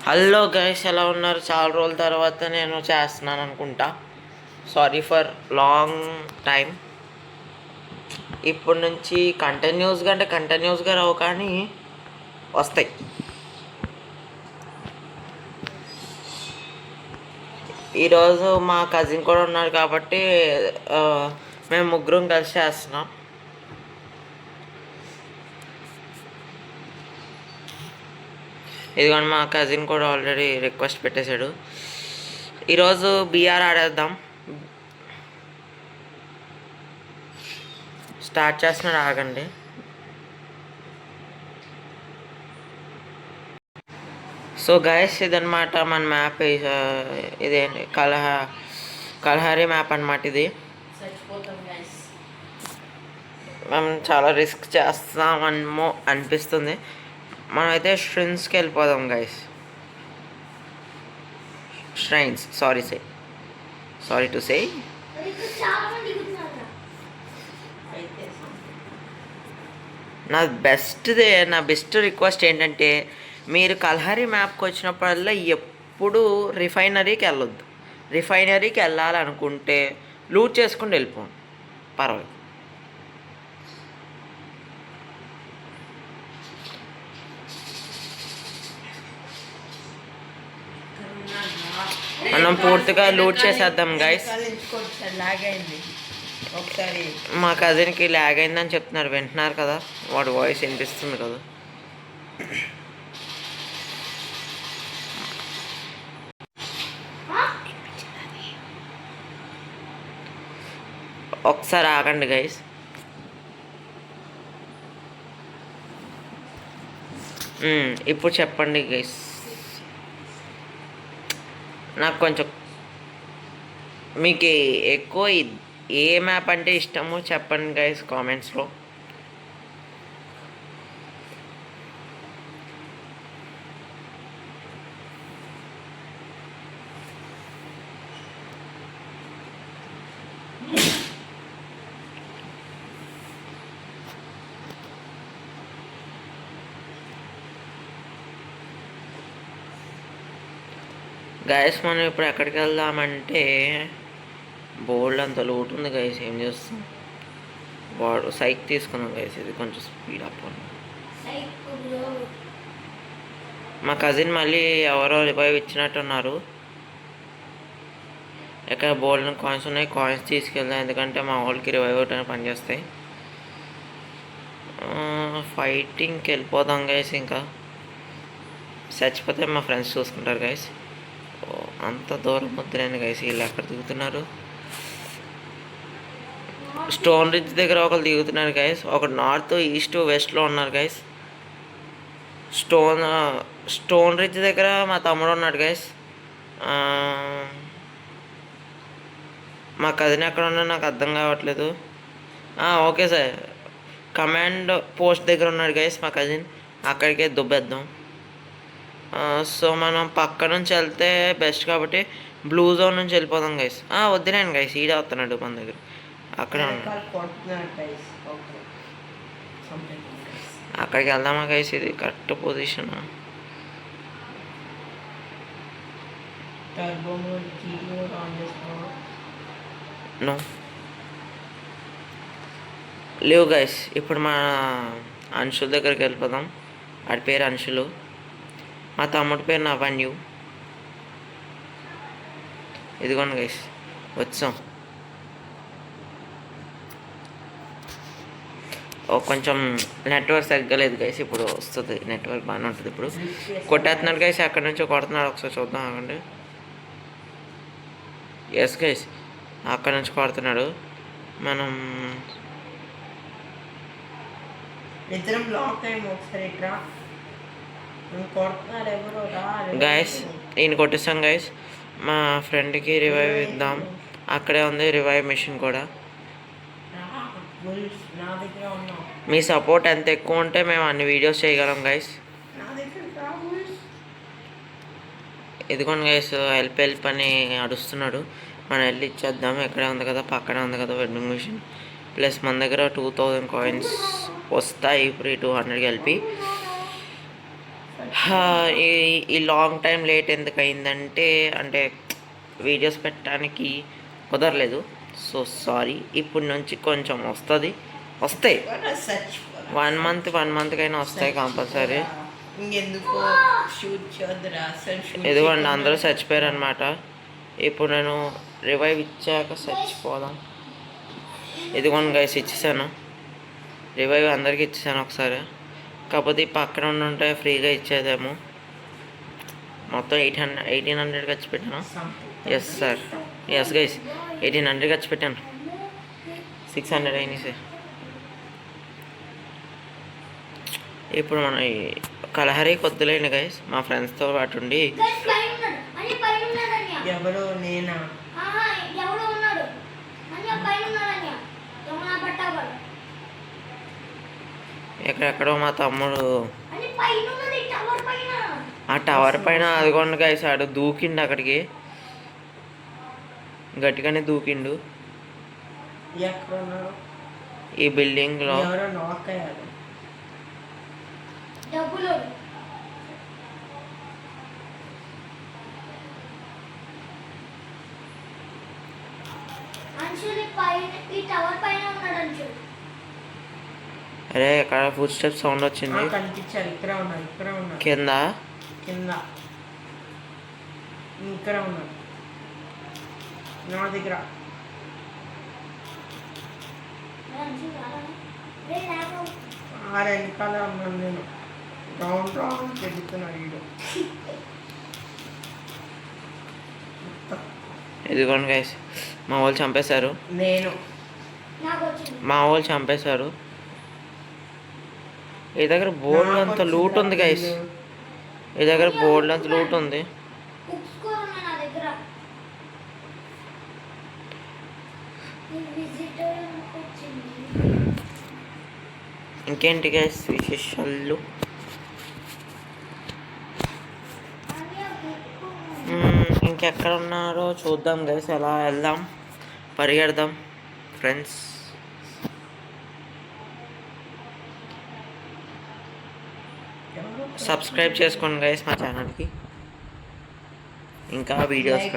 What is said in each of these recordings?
Hello guys, ఎలా ఉన్నారు? చాలా రోజుల తర్వాత నేను చేస్తున్నాను అనుకుంటా. Sorry for long time. ఇప్పటి నుంచి కంటిన్యూస్గా రావు, కానీ వస్తాయి. ఈరోజు మా కజిన్ కూడా ఉన్నారు కాబట్టి మేము ముగ్గురం కలిసి చేస్తున్నాం. ఇదిగోండి, మా కజిన్ కూడా ఆల్రెడీ రిక్వెస్ట్ పెట్టేశాడు. ఈరోజు బీఆర్ ఆడేద్దాం. స్టార్ట్ చేస్తున్నాడు, ఆగండి. సో గైస్, ఇదన్నమాట మన మ్యాప్. ఇదేంటి కలహారీ మ్యాప్ అన్నమాట. ఇది మేము చాలా రిస్క్ చేస్తామేమో అనిపిస్తుంది. మనమైతే ష్రిన్స్కి వెళ్ళిపోదాం guys. Shrines, sorry to say. నా బెస్ట్ రిక్వెస్ట్ ఏంటంటే, మీరు కల్హరీ మ్యాప్కి వచ్చినప్పుడల్లా ఎప్పుడు రిఫైనరీకి వెళ్ళొద్దు. రిఫైనరీకి వెళ్ళాలనుకుంటే లూట్ చేసుకుని వెళ్ళిపోండి, పర్వాలేదు. మనం పూర్తిగా లూట్ చేసేద్దాం గైస్. మా కజిన్కి ల్యాగ్ అయిందని చెప్తున్నారు, వింటున్నారు కదా, వాడి వాయిస్ వినిపిస్తుంది కదా. ఒకసారి ఆగండి గైస్. ఇప్పుడు చెప్పండి గైస్, నాకు కొంచెం మీకు ఎక్కువ ఏ మ్యాప్ అంటే ఇష్టమో చెప్పండి గైస్ కామెంట్స్లో. గైస్, మనం ఇప్పుడు ఎక్కడికి వెళ్దామంటే, బోల్డ్ అంత లోటు ఉంది గైస్. ఏం చేస్తాం, వాడు సైక్ తీసుకున్నాం గైస్. ఇది కొంచెం స్పీడ్ అప్ ఉంది. మా కజిన్ మళ్ళీ ఎవరో రివైవ్ ఇచ్చినట్టున్నారు. ఎక్కడ బోల్డ్ కాయిన్స్ ఉన్నాయి, కాయిన్స్ తీసుకెళ్దాం, ఎందుకంటే మా వాళ్ళకి రివైవ్ అవడానికి పనిచేస్తాయి. ఫైటింగ్కి వెళ్ళిపోదాం గైస్. ఇంకా చచ్చిపోతే మా ఫ్రెండ్స్ చూసుకుంటారు గైస్. అంత దూరం వద్దులేండి గైస్. వీళ్ళు ఎక్కడ దిగుతున్నారు? స్టోన్ రిడ్జ్ దగ్గర ఒకరు దిగుతున్నారు గైస్. ఒకరు నార్త్, ఈస్ట్, వెస్ట్లో ఉన్నారు గైస్. స్టోన్ రిడ్జ్ దగ్గర మా తమ్ముడు ఉన్నాడు గైస్. మా కజిన్ ఎక్కడ ఉన్నాడు నాకు అర్థం కావట్లేదు. ఓకే సార్, కమాండ్ పోస్ట్ దగ్గర ఉన్నాడు గైస్ మా కజిన్. అక్కడికే దుబ్బేద్దాం. సో మనం పక్క నుంచి వెళ్తే బెస్ట్ కాబట్టి బ్లూ జోన్ నుంచి వెళ్ళిపోదాం గైస్. వద్దులేండి గైస్, ఈడే వస్తున్నాడు మన దగ్గర. అక్కడే అక్కడికి వెళ్దామా గైస్? ఇది కరెక్ట్ పొజిషన్. నో లేవు గైస్. ఇప్పుడు మా అంశుల దగ్గరికి వెళ్ళిపోదాం. వాడి పేరు అంశులు, మా తమ్ముడి పేరు నవన్యు. ఇదిగోండి గైస్, వచ్చాం. కొంచెం నెట్వర్క్ తగ్గలేదు గైస్. ఇప్పుడు వస్తుంది, నెట్వర్క్ బాగానే ఉంటుంది. ఇప్పుడు కొట్టేస్తున్నాడు గైస్, అక్కడి నుంచి కొడుతున్నాడు. ఒకసారి చూద్దాం, ఆగండి. ఎస్ గైస్, అక్కడి నుంచి కొడుతున్నాడు. మనం గైస్ ఈయన కొట్టిస్తాం గైస్. మా ఫ్రెండ్కి రివైవ్ ఇద్దాం. అక్కడే ఉంది రివైవ్ మిషన్ కూడా. మీ సపోర్ట్ ఎంత ఎక్కువ ఉంటే మేము అన్ని వీడియోస్ చేయగలం గైస్. ఇదిగోండి గైస్, హెల్ప్ అని అడుస్తున్నాడు. మనం వెళ్ళి ఇచ్చేద్దాం. ఎక్కడే ఉంది కదా, పక్కనే ఉంది కదా వెడ్డింగ్ మిషన్. ప్లస్ మన దగ్గర 2000 కాయిన్స్ వస్తాయి ఫ్రీ, 200 కలిపి. ఈ ఈ లాంగ్ టైం లేట్ ఎందుకు అయిందంటే అంటే వీడియోస్ పెట్టడానికి కుదరలేదు. So sorry. ఇప్పుడు నుంచి కొంచెం వస్తాయి 1 మంత్కైనా వస్తాయి కంపల్సరీ. ఇంకెందుకు షూట్ చేద్దురా ఇదిగోండి అందరూ చచ్చిపోయారు అనమాట. ఇప్పుడు నేను రివైవ్ ఇచ్చాక చచ్చిపోదాం. ఇదిగోండి గైస్ ఇచ్చేసాను రివైవ్, అందరికీ ఇచ్చేసాను ఒకసారి. కాకపోతే ఈ పక్కన ఉంటే ఫ్రీగా ఇచ్చేదేమో. మొత్తం 1800 ఖర్చు పెట్టాను. ఎస్ సార్, ఎస్ గైస్ 1800 ఖర్చు పెట్టాను. 600 అయినాయి సార్. ఇప్పుడు మనం ఈ కలహరి కొద్దులేండి గైస్, మా ఫ్రెండ్స్తో పాటు ఉండి. ఎవరో నేనా ఎక్కడెక్కడో మా తమ్ముడు ఆ టవర్ పైన అదిగోండి గైస్, ఆడు దూకిండు అక్కడికి, గట్టిగానే దూకిండు ఈ బిల్డింగ్లో. అరే ఇక్కడ ఫుడ్ స్టెప్ సౌండ్ వచ్చింది కింద. ఇక్కడ ఉన్నాడు నా దగ్గర. వెనకాల ఉన్నాను నేను. రౌండ్ తిరుగుతున్నాడు వీడు. ఇదిగోండి గైస్, మా వాళ్ళు చంపేశారు. మా వాళ్ళు చంపేశారు. ఈ దగ్గర బోర్డు అంత లూట్ ఉంది గైస్, ఈ దగ్గర బోర్డు అంత లూట్ ఉంది. ఇంకేంటి గైస్ విశేషాలు? ఇంకెక్కడ ఉన్నారో చూద్దాం గైస్, ఎలా వెళ్దాం, పరిగెడదాం ఫ్రెండ్స్. సబ్స్క్రైబ్ చేసుకోండి గైస్ మా ఛానల్కి. ఇంకా వీడియోస్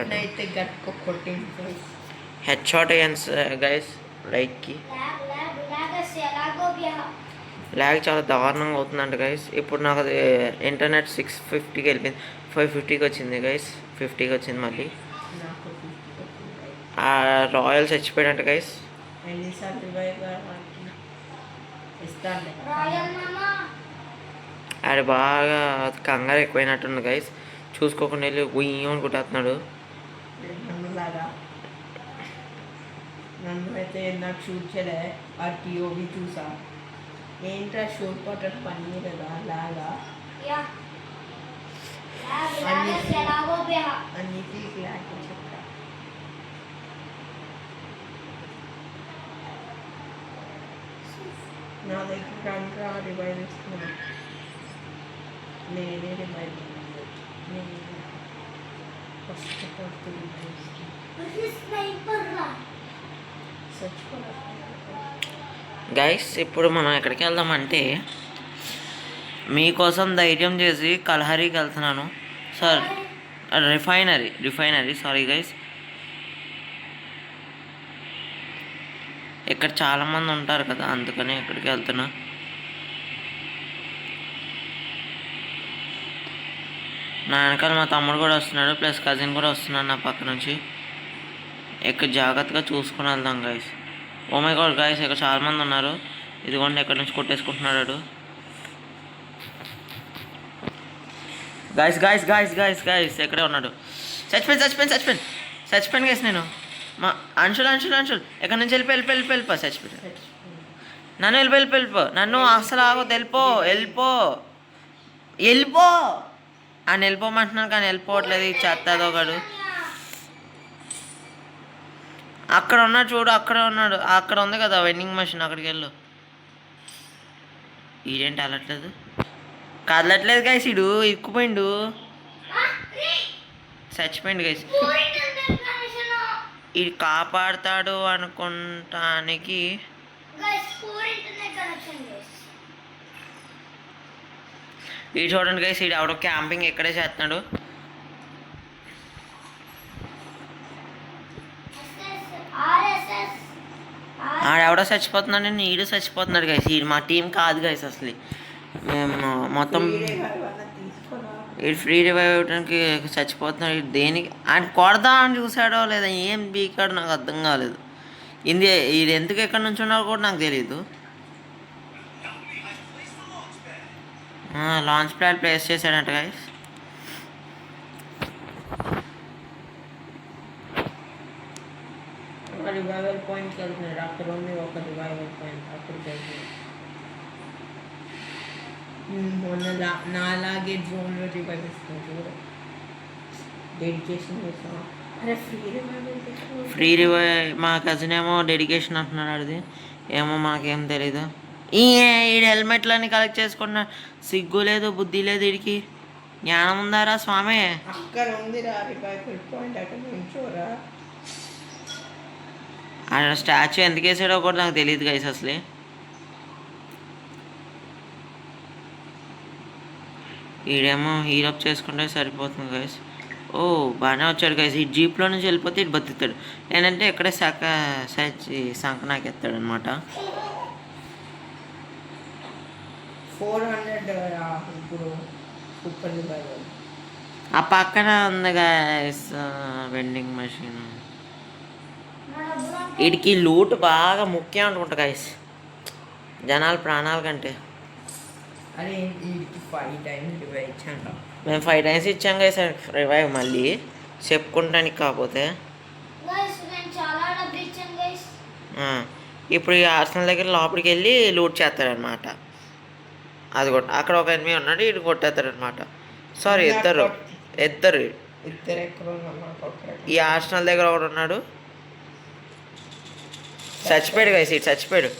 హెడ్ షాట్ అయ్యాను గైస్ లైక్కి. ల్యాగ్ చాలా దారుణంగా అవుతుందంట గైస్. ఇప్పుడు నాకు అది ఇంటర్నెట్ 650కి వెళ్ళిపోయింది, 550కి వచ్చింది గైస్, 50కి వచ్చింది మళ్ళీ. రాయల్ చచ్చిపోయాడంట గైస్. ఆడ బాగా కంగారు ఎక్కువైనట్టుంది గైస్, చూసుకోకుండా వెళ్ళి ఉయ్యం అనుకుంటున్నాడు. నన్ను అయితే నాకు షూట్ చేయలే, ఆ టీఓవి చూసా. ఏంట్రా షూట్ పట్టడం పని కదా లాగా అన్నిటికి లాగా చెప్తా. నా దగ్గర అంతా రివైవ్ ఇస్తున్నా, నేనే రివైవ్ గైస్ ఇప్పుడు మనం ఎక్కడికి వెళ్దామంటే, మీకోసం ధైర్యం చేసి కలహరికి వెళ్తున్నాను సార్. Refinery sorry guys. ఇక్కడ చాలామంది ఉంటారు కదా, అందుకని ఇక్కడికి వెళ్తున్నా. నా వెనకాల మా తమ్ముడు కూడా వస్తున్నాడు, ప్లస్ కజిన్ కూడా వస్తున్నాడు నా పక్క నుంచి. ఇక్కడ జాగ్రత్తగా చూసుకుని వెళ్దాం guys. Oh my God guys, ఇక్కడ చాలామంది ఉన్నారు. ఇదిగోండి ఎక్కడి నుంచి కొట్టేసుకుంటున్నాడు గైస్. గైస్ ఎక్కడే ఉన్నాడు. చచ్చిపోయాను గైస్ నేను. మా అంశుల్ ఎక్కడి నుంచి వెళ్ళిపో చచ్చిపోయాడు. నన్ను వెళ్ళిపో నన్ను అసలు ఆగొద్దు, వెళ్ళిపో అని వెళ్ళిపోమంటున్నాను కానీ వెళ్ళిపోవట్లేదు. ఈ చెత్తదో ఒకడు అక్కడ ఉన్నాడు చూడు, అక్కడ ఉంది కదా వెండింగ్ మెషిన్, అక్కడికి వెళ్ళు. ఈడేంటి కదలట్లేదు గైస్, ఇడు ఇక్కుపోయిండు, చచ్చిపోయిండు గైస్. ఇది కాపాడుతాడు అనుకుంటానికి ఈ చూడండి గైస్ ఈడు ఎవడో క్యాంపింగ్ ఇక్కడే చేస్తున్నాడు. ఆడెవడో చచ్చిపోతున్నాడు, ఈడు చచ్చిపోతున్నాడు గైస్. ఈడు మా టీం కాదు గైస్ అసలు. మేము మొత్తం ఈడు ఫ్రీ రివైవ్ అవ్వడానికి చచ్చిపోతున్నాడు. ఈడు దేనికి ఆయన కొడదా అని చూసాడో లేదా ఏం బీకాడో నాకు అర్థం కాలేదు. ఇది ఎందుకు ఎక్కడి నుంచి ఉన్నారో కూడా నాకు తెలియదు. లాంచ్ ప్యాడ్ ప్లేస్ చేశాడంట గైస్. రివైవల్ పాయింట్కి వెళ్తున్నాడు. అక్కడ ఉంది ఒక రివైవల్ పాయింట్, అక్కడికి వెళ్తున్నాడు. మొన్న నాలాగే డ్రోన్లో రివైవ్ ఇస్తున్నాడు. డెడికేషన్ చేస్తాం. అరే ఫ్రీ రివైవ్ మా కజిన్ ఏమో డెడికేషన్ అంటున్నాడు. అది ఏమో మాకేం తెలీదు. ఈడు హెల్మెట్లన్నీ కలెక్ట్ చేసుకున్నాడు. సిగ్గు లేదు, బుద్ధి లేదు, వీడికి జ్ఞానం ఉందారా స్వామి? అక్కడ ఉందిరా రివైవల్ పాయింట్, అక్కడ నుంచోరా. ఆయన స్టాచ్యూ ఎందుకు వేసాడో కూడా నాకు తెలియదు గైస్ అసలే. ఈడేమో హీరప్ చేసుకుంటే సరిపోతుంది గైస్. ఓ బాగానే వచ్చాడు గైస్. ఈ జీప్లో నుంచి వెళ్ళిపోతే ఇటు బతుకుతాడు. నేనంటే ఇక్కడే సంక నాకు ఎత్తాడు అనమాట. 400 ఇప్పుడు సూపర్ రివైవల్. ఆ పక్కన ఉంది గైస్ వెండింగ్ మెషిన్. వీడికి లూట్ బాగా ముఖ్యం అనుకుంటా గైస్, జనాల ప్రాణాల కంటే. అరే 5 times రివైవ్ ఇచ్చాను. మేము 5 times ఇచ్చాం గైస్ రివైవ్, మళ్ళీ చెప్పుకుంటానికి కాకపోతే. ఇప్పుడు ఈ ఆర్సనల్ దగ్గర లోపలికి వెళ్ళి లూట్ చేస్తాడనమాట. అది కూడా అక్కడ ఒక ఎనిమిది ఉన్నాడు, ఇటు కొట్టేస్తాడనమాట. సారీ ఇద్దరు ఎక్కడ ఈ ఆర్సనల్ దగ్గర ఒకడు ఉన్నాడు. చచ్చిపోయాడు గైస్, ఇటు చచ్చిపోయాడు.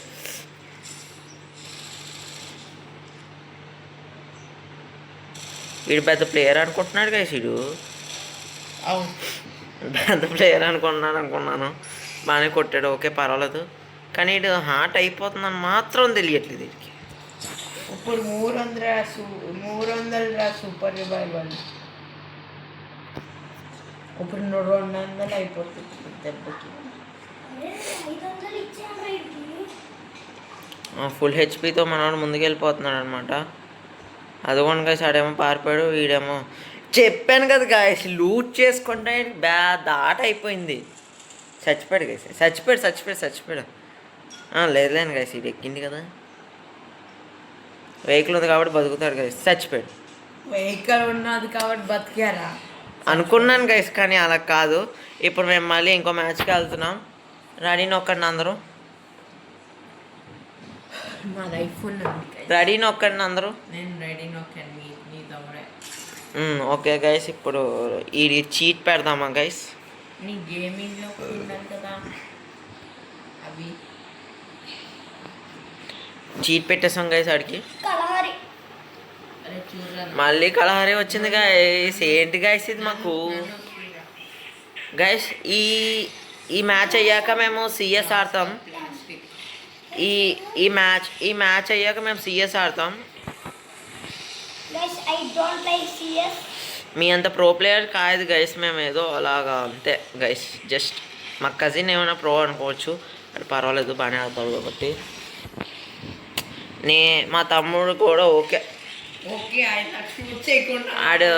వీడు పెద్ద ప్లేయర్ అనుకుంటున్నాడు గైస్. వీడు పెద్ద ప్లేయర్ అనుకున్నాను. బాగానే కొట్టాడు, ఓకే పర్వాలేదు. కానీ వీడు హార్ట్ అయిపోతుందని మాత్రం తెలియట్లేదు వీడికి. ఇప్పుడు 300 సూపర్ రివైవల్. ఇప్పుడు 200 అయిపోతుంది దెబ్బకి. ఫుల్ హెచ్పితో మనవాడు ముందుకు వెళ్ళిపోతున్నాడు అనమాట. అదిగోండి గైస్ ఆడేమో పారిపోయాడు, వీడేమో చెప్పాను కదా గాయస్ లూట్ చేసుకుంటే దాట అయిపోయింది. చచ్చిపోయాడు గైస్, చచ్చిపోయాడు. లేదులేను గైస్, ఇది ఎక్కింది కదా, వెహికల్ ఉంది కాబట్టి బతుకుతాడు గైస్. చచ్చిపోయాడు. వెహికల్ ఉన్నది కాబట్టి బతికారా అనుకున్నాను గైస్, కానీ అలా కాదు. ఇప్పుడు మేము మళ్ళీ ఇంకో మ్యాచ్కి వెళ్తున్నాం. రెడీ నొక్కండి అందరూ, నాది ఐఫోన్. రెడీ నొక్కండి అందరూ. నేను రెడీ నొక్కాను, నీ తమ్ముడే. ఓకే గైస్, ఇప్పుడు ఈ చీట్ పెడదామా గైస్? నీ గేమింగ్లో ఉండాలి కదా అవి. చీట్ పెట్టేసాం గైస్ ఆడికి. అరే చూడరా, మళ్ళీ కలహారీ వచ్చింది గైస్. ఏంటి గైస్ ఇది మాకు? గైస్ ఈ మ్యాచ్ అయ్యాక మేము సిఎస్ ఆడతాం. ఈ మ్యాచ్ అయ్యాక మేము సిఎస్ ఆడతాం. మీ అంత ప్రో ప్లేయర్ కాదు గైస్, మేము ఏదో అలాగా అంతే గైస్. జస్ట్ మా కజిన్ ఏమైనా ప్రో అనుకోవచ్చు, అది పర్వాలేదు, బాగానే ఆడతాడు కాబట్టి. మా తమ్ముడు కూడా ఓకే. ఆడు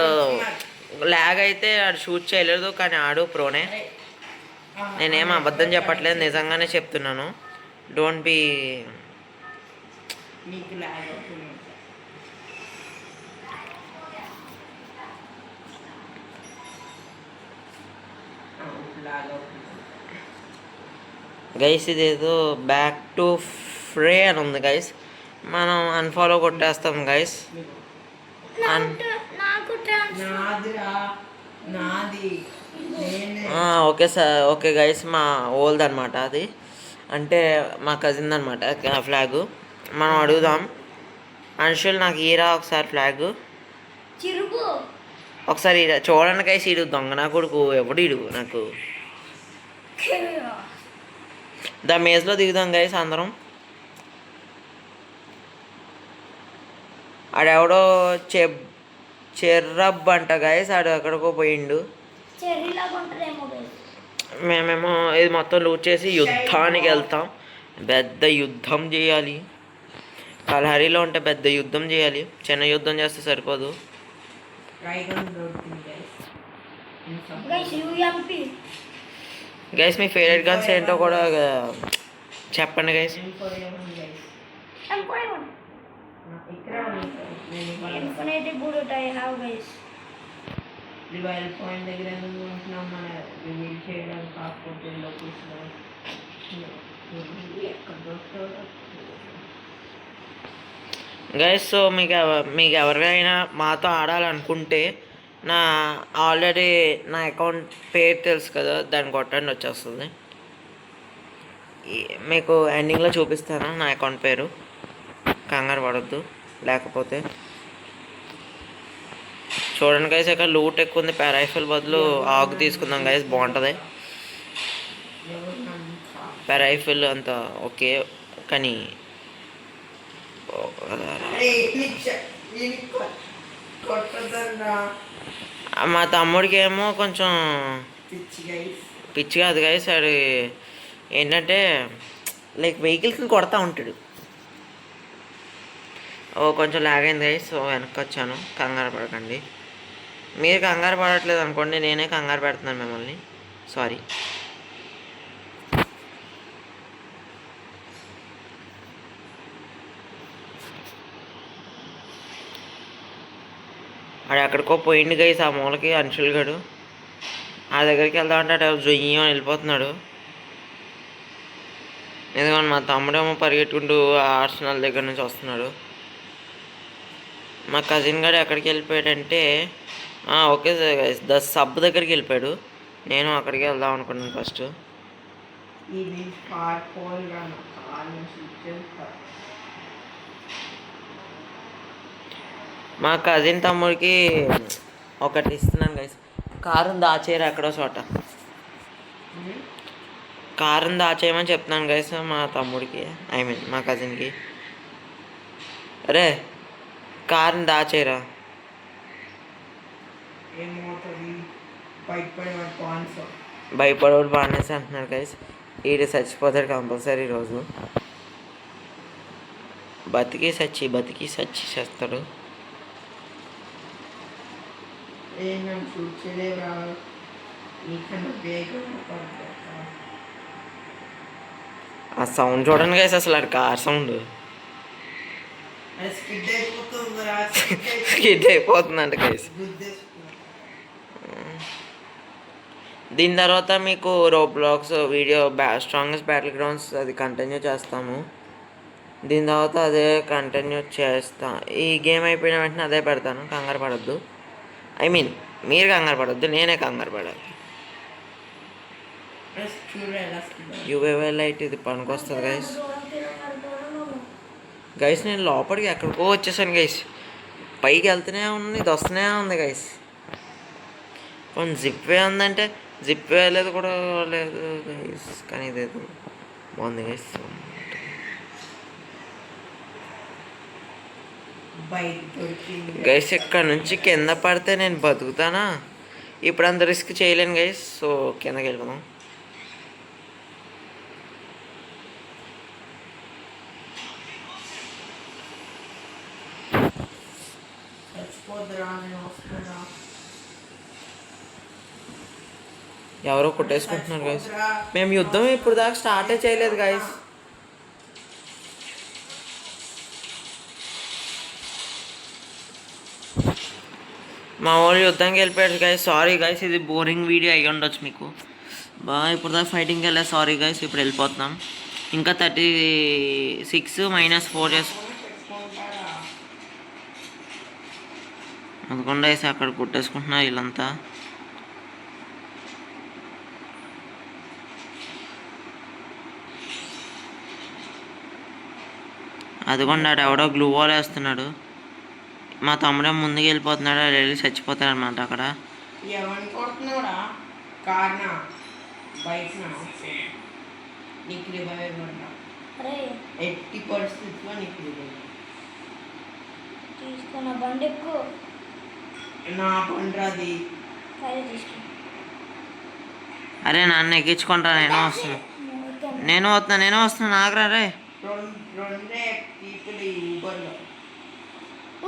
ల్యాగ్ అయితే ఆడు షూట్ చేయలేదు, కానీ ఆడు ప్రోనే. నేనేం అబద్ధం చెప్పట్లేదు, నిజంగానే చెప్తున్నాను. Don't be. గైస్ ఇదేదో బ్యాక్ టు ఫ్రే అని ఉంది గైస్, మనం అన్ఫాలో కొట్టేస్తాం guys. Okay sir, okay guys, మా ఓల్డ్ అనమాట అది, అంటే మా కజిన్ అనమాట ఫ్లాగ్. మనం అడుగుదాం. అన్షుల్ నాకు ఈరా ఒకసారి ఫ్లాగ్ ఒకసారి చూడండి గైస్. ఇడు దొంగ నా కొడుకు, ఎప్పుడు ఇడు నాకు. ద మేజ్లో దిగుదాం గైస్ అందరం. ఆడెవడో చె చెర్రబ్ అంట గైస్, ఆడు ఎక్కడికో పోయిండు. చెర్రీలాగా ఉంటుందేమో గైస్. మేమేమో ఇది మొత్తం లూట్ చేసి యుద్ధానికి వెళ్తాం. పెద్ద యుద్ధం చేయాలి. కలహరిలో ఉంటే పెద్ద యుద్ధం చేయాలి, చిన్న యుద్ధం చేస్తే సరిపోదు. గైస్ యూఎంపీ గైస్ మీ ఫేవరెట్ గన్స్ ఏంటో కూడా చెప్పండి guys. Infinity bullet I have guys. Revile point దగ్గర ఎందుకు ఉంటున్నాం, మన రివీల్ చేయడం కాకపోతే లొకేషన్ ఎక్కడ దొరుకుతుందో. గైస్ సో మీకు ఎవరికైనా మాతో ఆడాలనుకుంటే నా ఆల్రెడీ నా అకౌంట్ పేరు తెలుసు కదా, దాన్ని కొట్టండి వచ్చేస్తుంది. మీకు ఎండింగ్లో చూపిస్తాను నా అకౌంట్ పేరు, కంగారు పడొద్దు. లేకపోతే చూడండి గైస్, ఇక్కడ లూట్ ఎక్కువ ఉంది. రైఫిల్ బదులు ఆగు తీసుకుందాం గైస్, బాగుంటుంది. రైఫిల్ అంతా ఓకే, కానీ మా తమ్ముడికి ఏమో కొంచెం పిచ్చి కాదు గైస్, అది ఏంటంటే లైక్ వెహికల్స్ని కొడతా ఉంటాడు. కొంచెం లాగ్ అయింది గైస్, సో వెనక్కి వచ్చాను. కంగారు పడకండి, మీరు కంగారు పడట్లేదు అనుకోండి, నేనే కంగారు పెడుతున్నాను మిమ్మల్ని, సారీ. ఆడు ఎక్కడికో పోయింది గైస్, ఆ మూలకి అంచుల్ గడు. ఆ దగ్గరికి వెళ్దామంటే అటు జొయ్యం వెళ్ళిపోతున్నాడు. ఎందుకంటే మా తమ్ముడేమో పరిగెట్టుకుంటూ ఆర్సనల్ దగ్గర నుంచి వస్తున్నాడు. మా కజిన్ గడు ఎక్కడికి వెళ్ళిపోయాడంటే ఓకే గైస్, సబ్ దగ్గరికి వెళ్ళిపోయాడు. నేను అక్కడికి వెళ్దాం అనుకున్నాను ఫస్ట్. మా కజిన్ తమ్ముడికి ఒకటి ఇస్తున్నాను గైస్, కారుని దాచేయరు ఎక్కడో చోట. కారుని దాచేయమని చెప్తున్నాను గైస్ మా తమ్ముడికి, ఐ మీన్ మా కజిన్కి. అరే కారుని దాచేయరా. భయపడేవాడు బాగానేసి అంటున్నాడు గైస్. ఈడు చచ్చిపోతాడు కంపల్సరీ ఈరోజు, బతికి సచ్చి చేస్తాడు. ఆ సౌండ్ చూడండి గైస్, అసలు అది కార్ సౌండ్ స్కిడ్ అయిపోతుందంట గైస్. దీని తర్వాత మీకు Roblox video strongest battle grounds అది కంటిన్యూ చేస్తాము. దీని తర్వాత అదే కంటిన్యూ చేస్తా. ఈ గేమ్ అయిపోయిన వెంటనే అదే పెడతాను, కంగారు పడద్దు. ఐ మీన్ మీరు కంగారు పడద్దు, నేనే కంగారు పడాలి. యూఏవై లైట్ ఇది పనికొస్తుంది గైస్. గైస్ నేను లోపలికి ఎక్కడికో వచ్చేసాను గైస్, పైకి వెళ్తూనే ఉంది, ఇది వస్తూనే ఉంది గైస్. కొన్ని జిప్పే ఉందంటే జిప్పే లేదు కూడా లేదు గైస్, కానీ ఇదేదో బాగుంది గైస్. గైస్ ఇక్కడ నుంచి కింద పడితే నేను బతుకుతానా? ఇప్పుడు అంత రిస్క్ చేయలేను గైస్, సో కిందకి వెళ్ళిపోదాం. ఎవరో కొట్టేసుకుంటున్నారు గైస్. మేము యుద్ధం ఇప్పుడు దాకా స్టార్టే చేయలేదు గైస్. మా వాళ్ళు యుద్ధానికి వెళ్ళిపోయాడు గైస్. సారీ గైస్, ఇది బోరింగ్ వీడియో అయ్యి ఉండొచ్చు మీకు. ఇప్పుడు దాకా ఫైటింగ్కి వెళ్ళలేదు, సారీ గైస్. ఇప్పుడు వెళ్ళిపోతున్నాం. ఇంకా 36 - 4 చేసి అందుకుండా వేసి అక్కడ కొట్టేసుకుంటున్నారు వీళ్ళంతా. అదిగోండి ఆడు ఎవడో గ్లూ వాల్ వేస్తున్నాడు. మా తమ్ముడే ముందుకు వెళ్ళిపోతున్నాడు, ఆడు వెళ్ళి చచ్చిపోతాడు అనమాట అక్కడ. తీసుకున్న బండి ఎక్కువ నా పండ్రాది సరే తీసుకో అరే నన్ను ఎక్కించుకుంటా, నేను వస్తున్నా ఆగ్రా రే. రెండే పీపుల్ ఈ ఊబర్లో.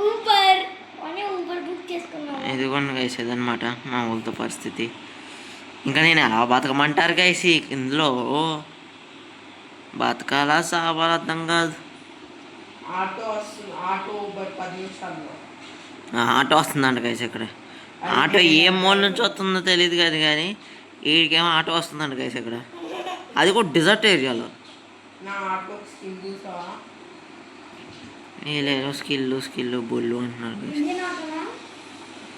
ఊబర్ అని ఊబర్ బుక్ చేసుకున్నాను. ఇదిగోండి గైస్ ఇదనమాట మా ఊళ్ళతో పరిస్థితి. ఇంకా నేను ఎలా బతకమంటారు గైస్ ఇందులో? బతకాలా సావాలా అర్థం కాదు. ఆటో వస్తుంది, ఆటో ఊబర్ 10 నిమిషాల్లో. ఆటో వస్తుందంట గైస్ ఇక్కడ. ఆటో ఏ మూల నుంచి వస్తుందో తెలియదు కదా, కానీ వీడికేమో ఆటో వస్తుందంట గైస్ ఇక్కడ. అది కూడా డిజర్ట్ ఏరియాలో. నా ఆటో స్కిల్ చూసావా? లేదు స్కిల్ బొల్లు అంటున్నారు గైస్. ఇంజిన్ ఆటోనా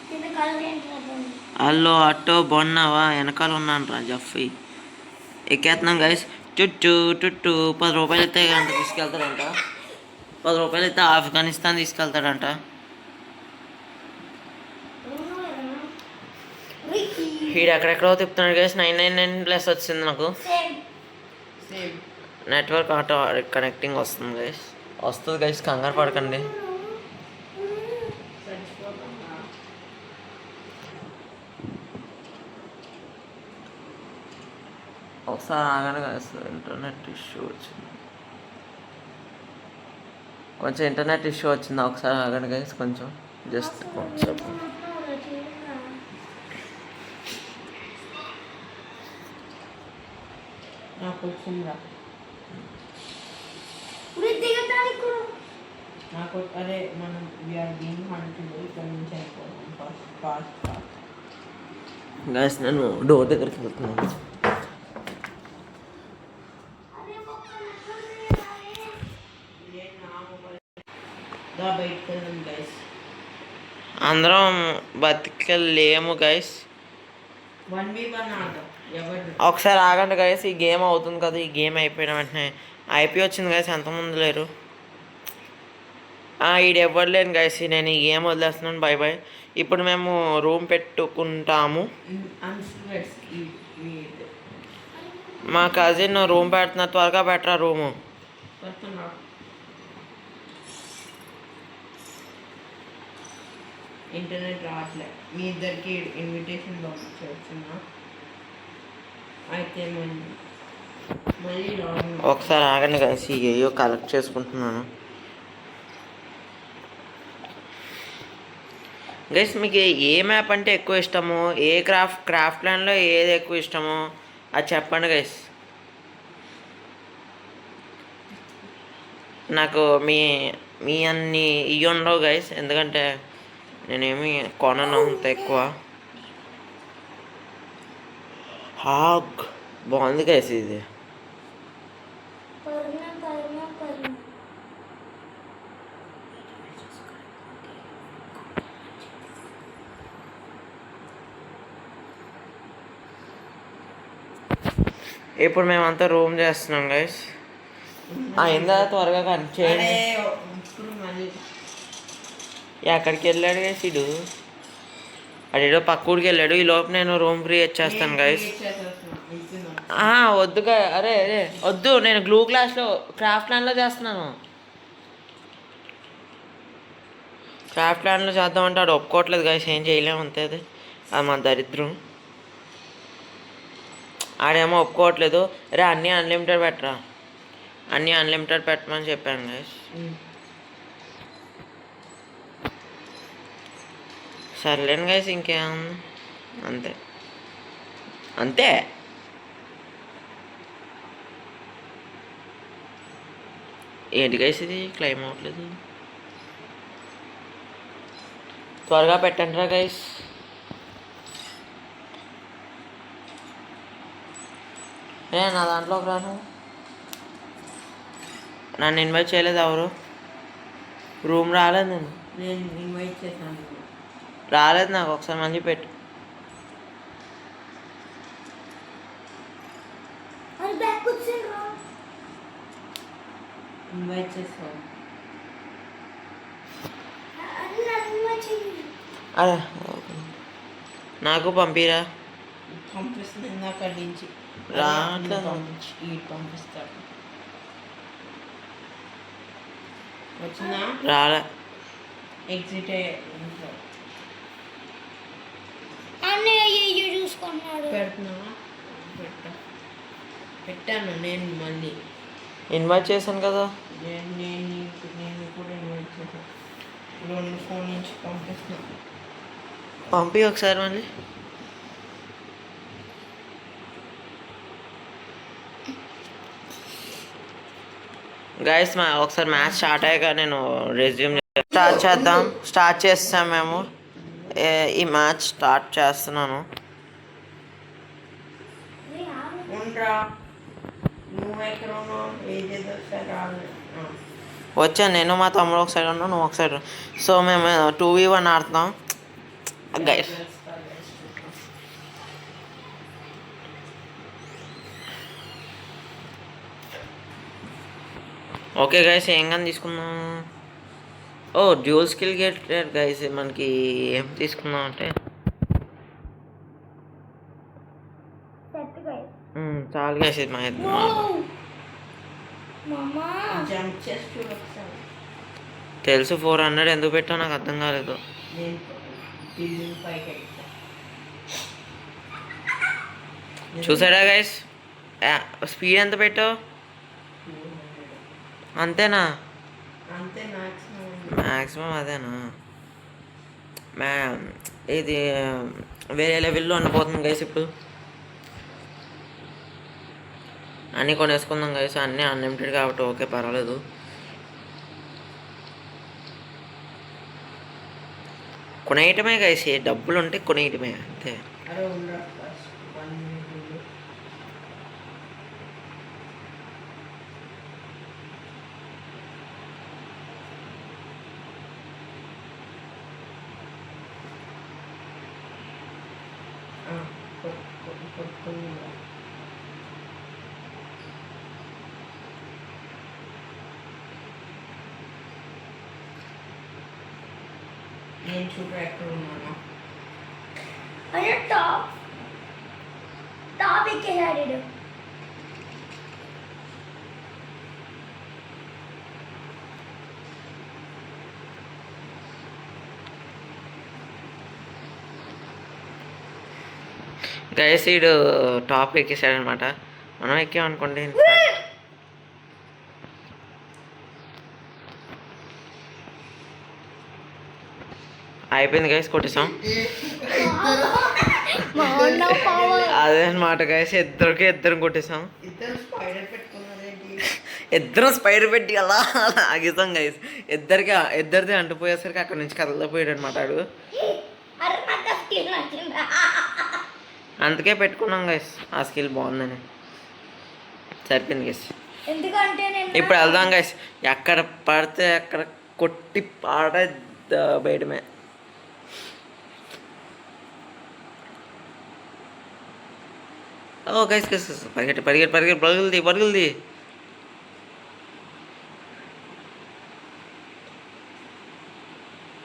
కింద కలర్ ఏంటి అర్థం అల్లో ఆటో బాగున్నావా? వెనకాల ఉన్నాను రా జఫీ. ఎక్కేస్తున్నాం గైస్. చుట్టూ 10 రూపాయలు అయితే అంత తీసుకెళ్తాడంట. 10 రూపాయలు అయితే ఆఫ్ఘనిస్తాన్ తీసుకెళ్తాడంట. వీడు ఎక్కడెక్కడో తిప్పుతున్నాడు గైస్. 999+ వచ్చింది నాకు. Same same network auto connecting వస్తుంది గైస్. వస్తుంది గైస్, కంగారు పడకండి. చచ్చిపోతున్నా. ఒకసారి ఆగానే గైస్ ఇంటర్నెట్ ఇష్యూ వచ్చింది. కొంచెం ఇంటర్నెట్ ఇష్యూ వచ్చింది, ఒకసారి ఆగండి గైస్ కొంచెం, జస్ట్ కొంచెం. నాకు వచ్చిందా? నాకు అరే మనం వీఆర్ బీయింగ్ హంటెడ్, ఇక్కడ నుంచి అయిపోతాం ఫాస్ట్. గైస్ నేను డోర్ దగ్గరికి వెళ్తున్నాను. బయటకు వెళ్ళాం గైస్. అందరం బతికలేము గైస్. 1v1 ఆట ఎవరు? ఒకసారి ఆగండి గైస్, ఈ గేమ్ అవుతుంది కదా. ఈ గేమ్ అయిపోయిన వెంటనే ఐపీ వచ్చింది గైస్, ఎంతమంది లేరు. ఈడు ఎవ్వరు లేను గైస్, నేను ఈ గేమ్ వదిలేస్తున్నాను. Bye bye. ఇప్పుడు మేము రూమ్ పెట్టుకుంటాము. మా కజిన్ రూమ్ పెడుతున్నా, త్వరగా పెట్టరా రూము. ఇంటర్నెట్ రావట్లే. మీ ఇద్దరికి ఇన్విటేషన్ పంపించవచ్చున్నా? అయితే మళ్ళీ రాను. ఒకసారి ఆగండి గైస్, ఏయో కలెక్ట్ చేసుకుంటున్నాను. గైస్ మీకు ఏ మ్యాప్ అంటే ఎక్కువ ఇష్టమో, ఏ క్రాఫ్ట్ ప్లాన్లో ఏది ఎక్కువ ఇష్టమో అది చెప్పండి గైస్. నాకు మీ అన్ని ఇవి ఉండవు గైస్, ఎందుకంటే నేనేమి కొనను అంత ఎక్కువ. బాగుంది గైస్ ఇది. ఇప్పుడు మేమంతా రూమ్ చేస్తున్నాం గైస్. అయిందా? త్వరగా కనెక్ట్ చేయండి. ఇప్పుడు మళ్ళీ ఎక్కడికి వెళ్ళాడు గైస్ ఇడు? అడేడో పక్క ఊరికి వెళ్ళాడు. ఈ లోపు నేను రూమ్ క్రియేట్ చేస్తాను గైస్. వద్దు అరే వద్దు, నేను గ్లూ క్లాస్లో క్రాఫ్ట్ ప్లాన్లో చేస్తున్నాను. క్రాఫ్ట్ ప్లాన్లో చేద్దామంటే ఆడు ఒప్పుకోవట్లేదు గైస్, ఏం చేయలేము అంతే. అది మా దరిద్రం. ఆడేమో ఒప్పుకోవట్లేదు. రే అన్నీ అన్లిమిటెడ్ పెట్టరా, అన్నీ అన్లిమిటెడ్ పెట్టమని చెప్పాను గైస్. సర్లేను గైస్, ఇంకేముంది, అంతే. ఏంటి గైస్ ఇది క్లైమ్ అవ్వట్లేదు? త్వరగా పెట్టండి రా గైస్. నా దాంట్లోకి రాను. నన్ను ఇన్వైట్ చేయలేదు ఎవరు? రూమ్ రాలేదు. నేను ఇన్వైట్ చేశాను. రాలేదు నాకు. ఒకసారి మళ్ళీ పెట్టు. ఇన్వైట్ చేస్తాను. అదే నాకు పంపిరా. పంపిస్తుంది ఇందాక నుంచి. రావట్లేదు. పంపిస్తాడు. వచ్చిందా? రాలే. ఎగ్జిట్ అన్నయ్య చూసుకున్నాడు. పెడుతున్నావా? పెట్టాను నేను మళ్ళీ. ఇన్వైట్ చేశాను కదా. నేను కూడా ఇన్వైట్ చేశాను. ఇప్పుడు నేను ఫోన్ నుంచి పంపిస్తున్నాను. పంపి ఒకసారి మళ్ళీ. గైస్ ఒకసారి మ్యాచ్ స్టార్ట్ అయ్యాక నేను రెజ్యూమ్ స్టార్ట్ చేస్తాం మేము. ఈ మ్యాచ్ స్టార్ట్ చేస్తున్నాను. ఉండరా, నువ్వు ఎక్కడ ఉన్నావు? ఏదేదో ఒకసారి రావాలి. వచ్చాను నేను, మా తమ్ముడు ఒక సైడ్ ఉన్నావు, నువ్వు ఒక సైడ్. సో మేము 2v1 ఆడుతున్నాం గైస్. ఓకే గైస్, ఏం కానీ తీసుకుందాం. ఓ డ్యూల్ స్కిల్ గెట్ గైస్. మనకి ఏం తీసుకుందాం అంటే చాలు గైస్. ఇది మామా జంప్ చేసి చూడు ఒకసారి. తెలుసు 400 ఎందుకు పెట్టావు నాకు అర్థం కాలేదు. నేను బిల్డింగ్ పైకి ఎక్కుతా. చూసాడా గైస్ స్పీడ్ ఎంత పెట్టావు? అంతేనా? అంతే మ్యాక్సిమం. మ్యాక్సిమం అదేనా? ఇది వేరే లెవెల్లో అనిపోతుంది గైస్. ఇప్పుడు అన్నీ కొనేసుకుందాం గైస్. అన్నీ అన్లిమిటెడ్ కాబట్టి ఓకే పర్వాలేదు. కొనేయటమే గైస్, డబ్బులు ఉంటే కొనేయటమే అంతే. అరే ఉండరా, ఫస్ట్ 1 minute ఉండు. కొట్టుకుందా? నేను చూడ ఎక్కడ ఉన్నాను. అయ్యో టాప్ ఎక్కేసాడు. గైస్ వీడు టాప్ ఎక్కేసాడు అనమాట. మనం ఎక్కామనుకోండి. అయిపోయింది గైస్, కొట్టేసాం. అదే అనమాట గైస్, ఇద్దరం కొట్టేసాం. ఇద్దరు స్పైడర్ పెట్టుకున్నారేంటి? ఇద్దరం స్పైడర్ పెట్టి అలా ఆగిస్తాం గైస్. ఇద్దరిది అంటుపోయేసరికి అక్కడ నుంచి కదలపోయాడు అనమాట వాడు. అందుకే పెట్టుకున్నాం గైస్, ఆ స్కిల్ బాగుందని. సరిపోయింది గైస్. ఎందుకంటే ఇప్పుడు వెళ్దాం గైస్. ఎక్కడ పడితే అక్కడ కొట్టి పాడ బయటమే. ఓ గైస్ గైస్ పరుగులది.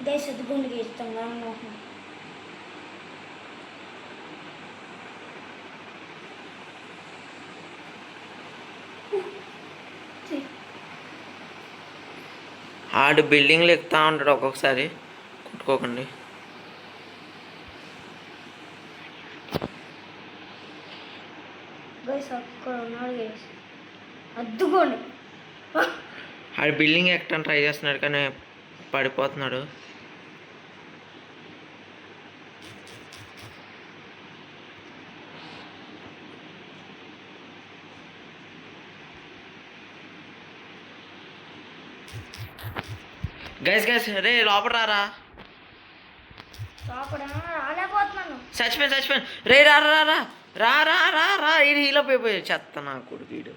గైస్ ఎదుగుండి గీస్తాం. ఆడు బిల్డింగ్లు ఎక్కుతా ఉంటాడు ఒక్కొక్కసారి, కొట్టుకోకండి. గైస్ అక్కడ ఉన్నాడు గైస్, అద్దుకోండి. ఆడు బిల్డింగ్ ఎక్కడానికి ట్రై చేస్తున్నాడు కానీ పడిపోతున్నాడు. గైస్ రే లోపల రారా. రాలేకపోతున్నాను. చచ్చిపోయాను రే. రా ఇది హీలప్ అయిపోయాడు. చెత్త నా కొడుకు వీడు.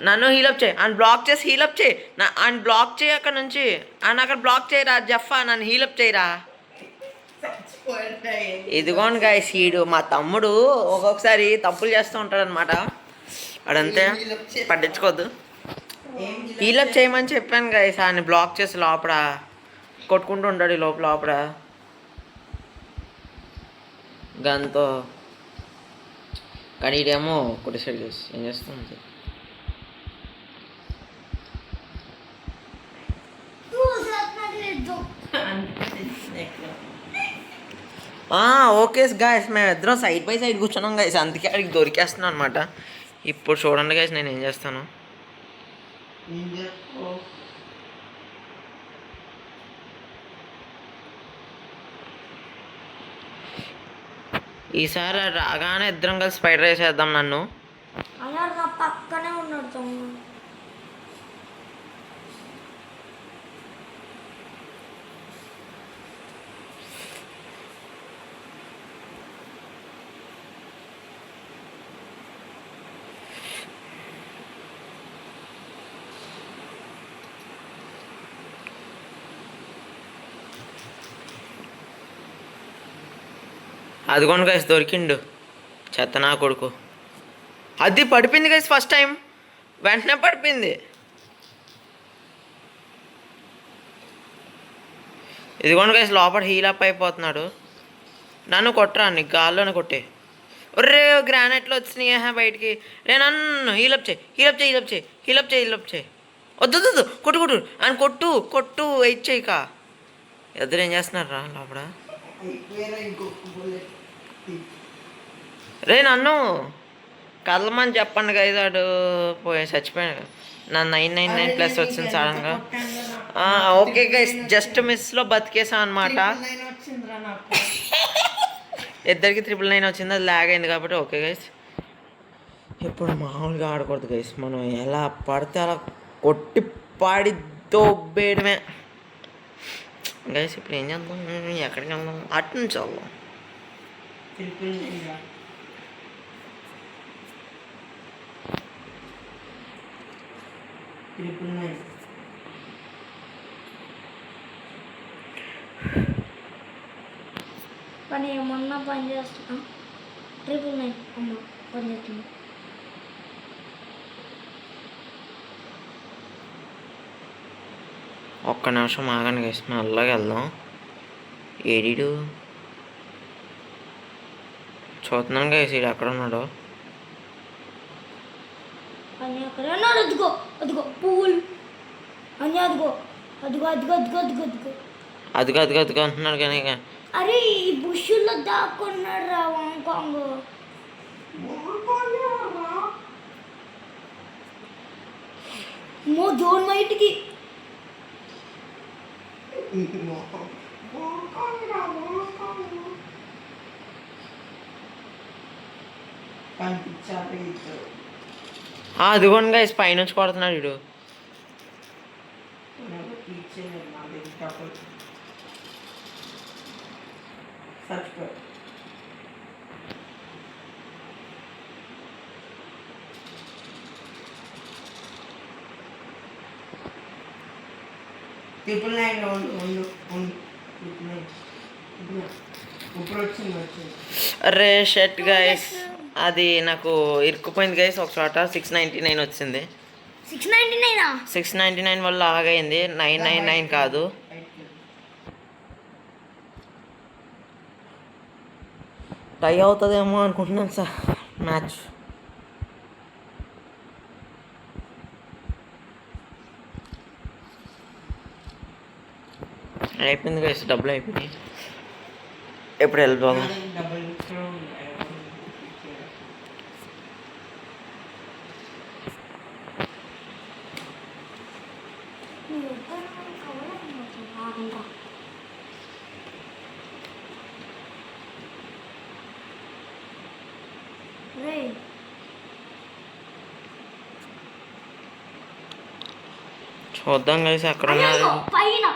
నన్ను హీలప్ చేయి, అని బ్లాక్ చేసి హీలప్ చేయి. అని బ్లాక్ చేయి అక్కడ నుంచి. అని అక్కడ బ్లాక్ చేయరా జఫా, నన్ను హీలప్ చేయరా. ఇదిగోండి గైస్, వీడు మా తమ్ముడు ఒక్కొక్కసారి తప్పులు చేస్తూ ఉంటాడు అనమాట. వాడంతే, పట్టించుకోవద్దు. హీలప్ చేయమని చెప్పాను గైస్. ఆయన బ్లాక్ చేసి లోపల కొట్టుకుంటూ ఉంటాడు లోపల గన్తో. కానీ ఇదేమో కొట్టేసాడు గైస్. ఏం చేస్తుంది? చూసేస్తున్నా ఓకే గాయస్ మేము ఇద్దరం సైడ్ బై సైడ్ కూర్చున్నాం గైస్, అందుకే అడిగి దొరికేస్తున్నాను అనమాట. ఇప్పుడు చూడండి గైస్ నేను ఏం చేస్తాను. ఈసారి రాగానే ఇద్దరం కలిసి స్పైడర్ వేసేద్దాం నన్ను. అలా నా పక్కనే ఉన్నాడు తమ్ముడు. అదిగోండి గైస్ దొరికిండు చెత్త నా కొడుకు. అది పడిపోయింది గైస్ ఫస్ట్ టైం, వెంటనే పడిపోయింది. ఇదిగోండి గైస్ లోపల హీలప్ అయిపోతున్నాడు. నన్ను కొట్టరా, నీకు గాల్లోనే కొట్టే. ఒర్రే గ్రానైట్లో వచ్చినాయి బయటికి. రే నన్ను హీలప్ చేయి, హీలప్ చేయి, హీలప్ చేయి, హీలప్ చేయి, హీలప్ చేయి. వద్దు వద్దు కొట్టు కొట్టు అని కొట్టు కొట్టు వెయిట్ చేయక. ఇద్దరు ఏం చేస్తున్నారా లోపల? రే నన్ను కదలమని చెప్పండి గైస్, వాడు చచ్చిపోయాడు. నా 999+ వచ్చింది సడన్గా. ఓకే గైస్ జస్ట్ మిస్లో బతికేసాం అనమాట. ఇద్దరికి 999 వచ్చింది, అది ల్యాగ్ అయింది కాబట్టి. ఓకే గైస్ ఇప్పుడు మామూలుగా ఆడకూడదు గైస్, మనం ఎలా పడితే అలా కొట్టి పాడి దొబ్బేయడమే గైస్. ఇప్పుడు ఏం చేద్దాం, ఎక్కడికి వెళ్దాం? అటు నుంచి వెళ్దాం. పని ఏమన్నా పని చేస్తున్నా. 999 అమ్మ పని చేస్తుంది. ఒక్క నిమిషం ఆగండి గైస్, మెల్లగా వెళ్దాం. ఏడీడు చూస్తున్నాను గైస్, ఈడు ఎక్కడ ఉన్నాడు? అని అక్కడ ఉన్నాడు. అదిగో అదిగో పువ్వులు అని, అదిగో అదిగో అదిగో అదిగో అదిగో అదిగో అదిగో అదిగో అదిగో అంటున్నాడు కానీ అరే ఈ బుషుల్లో దాక్కున్నాడు రా వాంకాంగ్. మో జోన్ బయటికి అదిగోండి గైస్ పైనుంచి కొడుతున్నాడు వీడు. అరే షర్ట్ గైస్, అది నాకు ఇరుక్కుపోయింది గైస్ ఒక చోట. 699 వచ్చింది. 699 699 వల్ల ఆగైంది, 999 కాదు. టై అవుతుందేమో అనుకుంటున్నాను సార్ మ్యాచ్. అయిపోయింది గైస్, డబ్బులు అయిపోయినాయి. ఎప్పుడు వెళ్ళిపోదాం? చూద్దాం గైస్ ఎక్కడ ఉన్నారు. పైన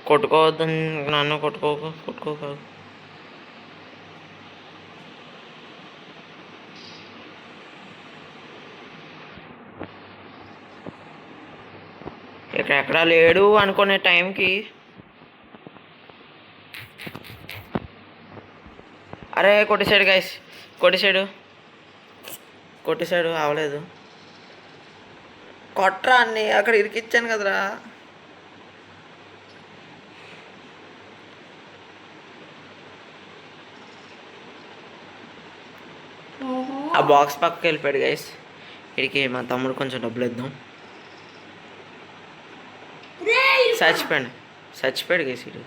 కొట్టుకోవద్దని నన్ను కొట్టుకోకు. ఎక్కడా లేడు అనుకునే టైంకి అరే కొట్టేశాడు గైస్, కొట్టేశాడు అవలేదు. కొట్రా అన్ని అక్కడ ఇరికిచ్చాను కదరా. ఆ బాక్స్ పక్కకి వెళ్ళిపోయాడు గైస్. ఇడికి మా తమ్ముడు కొంచెం డబ్బులు ఇద్దాం. చచ్చిపోయాడు. చచ్చిపోయాడు గేసాడు.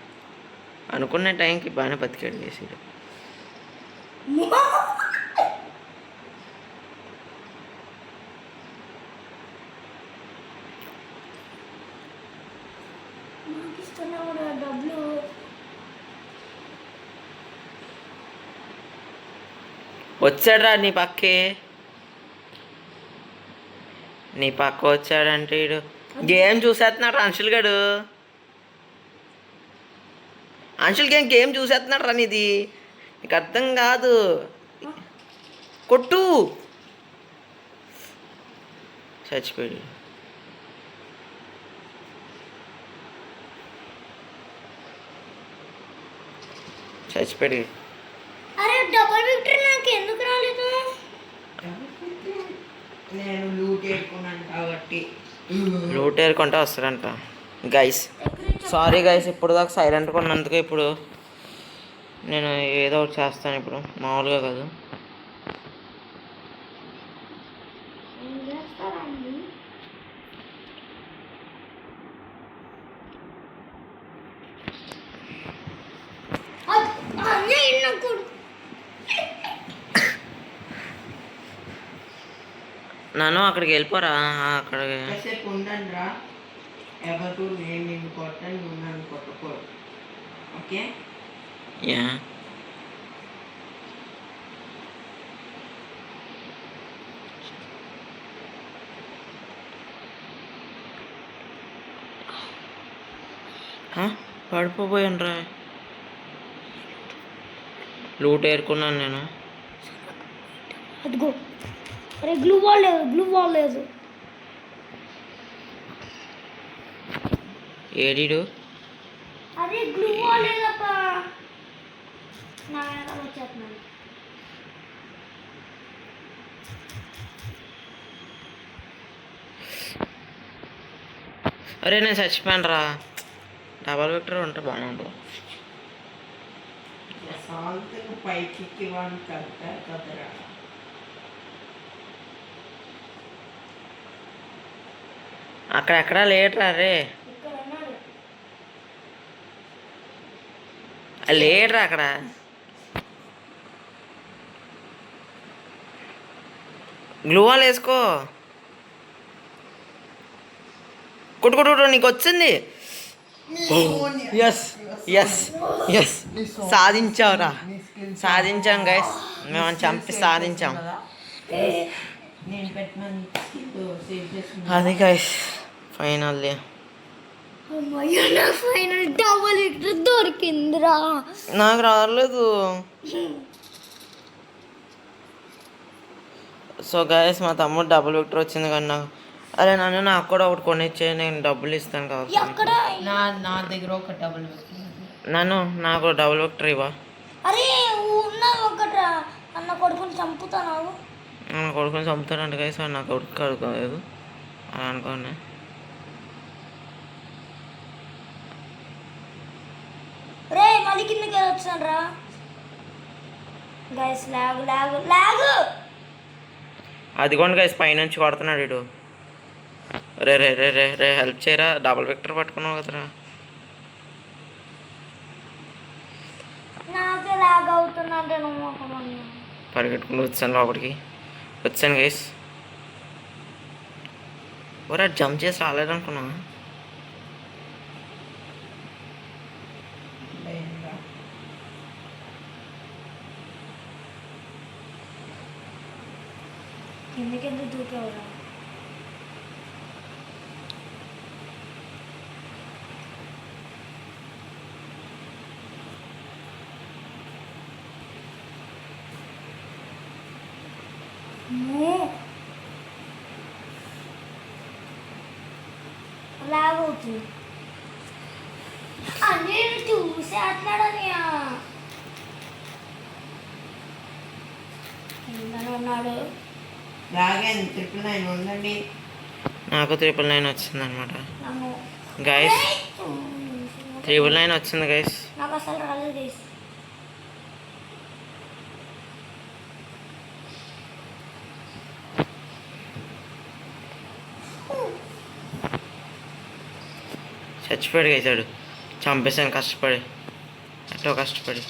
అనుకున్న టైంకి బాగానే బతికాడు గేసాడు. నాకు ఇస్తున్నావు డబ్బులు. వచ్చాడురా నీ పక్కే. నీ పక్క వచ్చాడంటే వీడు గేమ్ చూసేస్తున్నాడు రా అంశుల్ గడు. అంశుల్ గేమ్ చూసేస్తున్నాడు రా నీది. నీకు అర్థం కాదు. కొట్టు. చచ్చిపోయాడు. చచ్చిపోయాడు. అరే డబుల్ విక్టరీ నాకు ఎందుకు రాలేదు? నేను లూట్ వేసుకున్నాను కాబట్టి. లూట్ ఏరుకుంటే వస్తాడంట గైస్. సారీ గైస్, ఇప్పుడు దాకా సైలెంట్గా ఉన్నందుకు ఇప్పుడు నేను ఏదో ఒకటి చేస్తాను. ఇప్పుడు మామూలుగా కాదు. ఏం చేస్తారండి? నాకు నన్ను అక్కడికి వెళ్ళిపోరా. అక్కడికి కాసేపు ఉండండి రా. ఎవరు నేను నిన్ను కొట్టాను, నువ్వు నన్ను కొట్టకూడదు. ఓకే? యా. పడిపోయాను రా. లూట్ ఏరుకున్నాను నేను. అదిగో. అరే గ్లూ వాల్ లేదు, గ్లూ వాల్ లేదు. ఏడీడు. అరే గ్లూ వాల్ లేదప్ప. నా వెనకాల వచ్చేస్తున్నాను. అరే నేను చచ్చిపోయాను రా. డబల్ విక్టర్ ఉంటే బాగానే ఉంటుంది. సాల్ట్కి పైకి వాడిని కలిపారు కదరా. అక్కడెక్కడా లేట్రా రే. ఇక్కడ ఉన్నాడు. లేట్రా అక్కడ. గ్లూవాల్ వేసుకో. కొట్టు. నీకు వచ్చింది. ఎస్ ఎస్ ఎస్ సాధించావురా. సాధించాం గైస్. మేము చంపి సాధించాం. నేను పెట్టిన సేవ్ చేసుకున్నాను. అది గైస్ ఫైనల్. అమ్మయ్య నా ఫైనల్ డబుల్ విక్టరీ దొరికిందిరా. నాకు రాలేదు. సో గైస్ మా తమ్ముడు డబుల్ విక్టర్ వచ్చింది కానీ నాకు. అరే నాకు కూడా ఒకటి కొనిచ్చే, నేను డబ్బులు ఇస్తాను కావాలి. ఎక్కడ? నా దగ్గర ఒక డబుల్ నాకు డబుల్ విక్టర్ ఇవ్వ. అరే ఉన్నది ఒకట్రా. అన్న కొడుకుని చంపుతాను. నా కొడుకుని చంపుతాడంట గైస్. నా కొడుకు అడుకోలేదు అలా అనుకోండి. రే మళ్ళీ కిందకి వచ్చాను రా గైస్. లాగు లాగు లాగు. అదిగోండి గైస్ పైనుంచి కొడుతున్నాడు వీడు. రే రే రే రే రే హెల్ప్ చేయరా. డబుల్ విక్టర్ పట్టుకున్నావు కదరా. నాకే లాగ్ అవుతుందంటే నువ్వు ఒక పరిగెట్టుకుని వచ్చాను లోపలికి. వచ్చాను గైస్. ఓరా జంప్ చేసి రాలేదనుకున్నా. కిందకి దూకేవరా. లాగవుతుంది అన్నీ చూసి అట్లాడని ఉన్నాడు. లాగాను 999 ఉందండి. నాకు 999 వచ్చింది అనమాట గైస్. 999 వచ్చింది గైస్. నాకు అసలు రాలేదు గైస్. చచ్చిపోయాడు గైసాడు. చంపేసాను కష్టపడి, ఎట్టో కష్టపడి.